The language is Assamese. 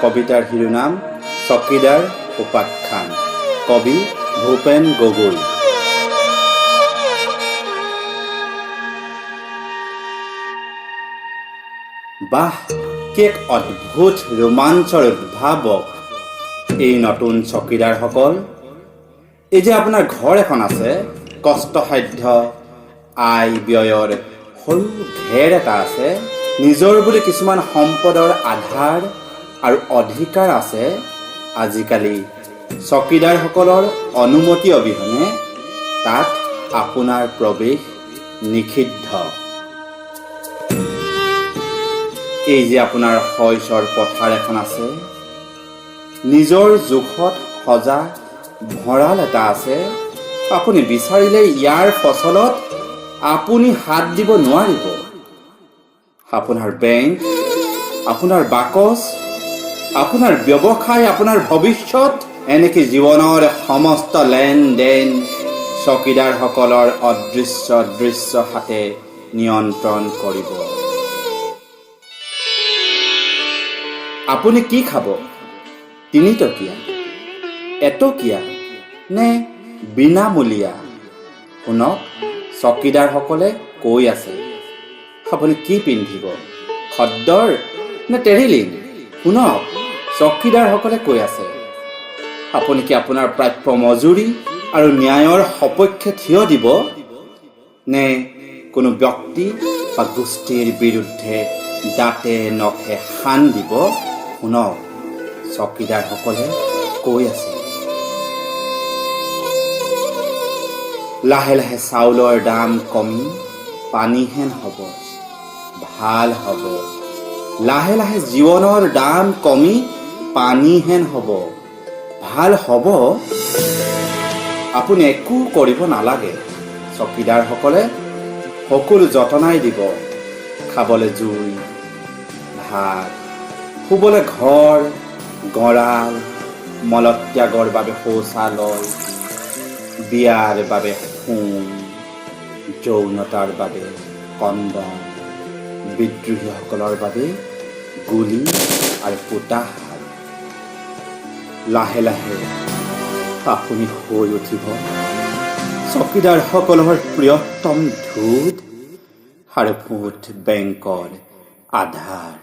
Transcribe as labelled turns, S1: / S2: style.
S1: কবিতাৰ শিৰোনাম চকীদাৰ উপাখ্যান, কবি ভূপেন গগৈ। বাহ, কি এক অদ্ভুত ৰোমাঞ্চৰ উদ্ভাৱক এই নতুন চকীদাৰসকল। এই যে আপোনাৰ ঘৰ এখন আছে, কষ্টসাধ্য আয় ব্যয়ৰ সৰু ঘেৰ এটা আছে, নিজৰ বুলি কিছুমান সম্পদৰ আধাৰ আৰু অধিকাৰ আছে, আজিকালি চকীদাৰসকলৰ অনুমতি অবিহনে তাত আপোনাৰ প্ৰৱেশ নিষিদ্ধ। এই যে আপোনাৰ শইচৰ পথাৰ এখন আছে, নিজৰ জোখত সজা ভঁৰাল এটা আছে, আপুনি বিচাৰিলে ইয়াৰ ফচলত আপুনি হাত দিব নোৱাৰিব। আপোনাৰ বেংক, আপোনাৰ বাকচ, আপোনাৰ ব্যৱসায়, আপোনাৰ ভৱিষ্যত, এনেকৈ জীৱনৰ সমস্ত লেনদেন চকীদাৰসকলৰ অদৃশ্য দৃশ্য হাতে নিয়ন্ত্ৰণ কৰিব। আপুনি কি খাব? 3 টকীয়া, এটকীয়া নে বিনামূলীয়া? শুনক, চকীদাৰসকলে কৈ আছে। আপুনি কি পিন্ধিব? খদ্দৰ নে টেৰিলিন? শুনক, চকীদাৰসকলে কৈ আছে। আপুনি কি আপোনাৰ প্ৰাপ্য মজুৰি আৰু ন্যায়ৰ সপক্ষে থিয় দিব, নে কোনো ব্যক্তি বা গোষ্ঠীৰ বিৰুদ্ধে দাঁতে নখে শান দিব? শুনক, চকীদাৰসকলে কৈ আছে। লাহে লাহে চাউলৰ দাম কমি পানীহেন হ'ব, ভাল হ'ব। লাহে লাহে জীৱনৰ দাম কমি পানীহেন হ'ব, ভাল হ'ব। আপুনি একো কৰিব নালাগে, চকীদাৰসকলে সকলো যতনাই দিব। খাবলৈ জুই, ভাত, শুবলৈ ঘৰ, গঁৰাল, মলত্যাগৰ বাবে শৌচালয়, বিয়াৰ বাবে সোণ, যৌনতাৰ বাবে কণ্ডম, বিদ্ৰোহীসকলৰ বাবে গুলি আৰু পোতাহাত। লাহে লাহে আপুনি হৈ উঠিব চকীদাৰসকলৰ প্ৰিয়তম ধূত আৰু ভোট বেংকৰ আধাৰ।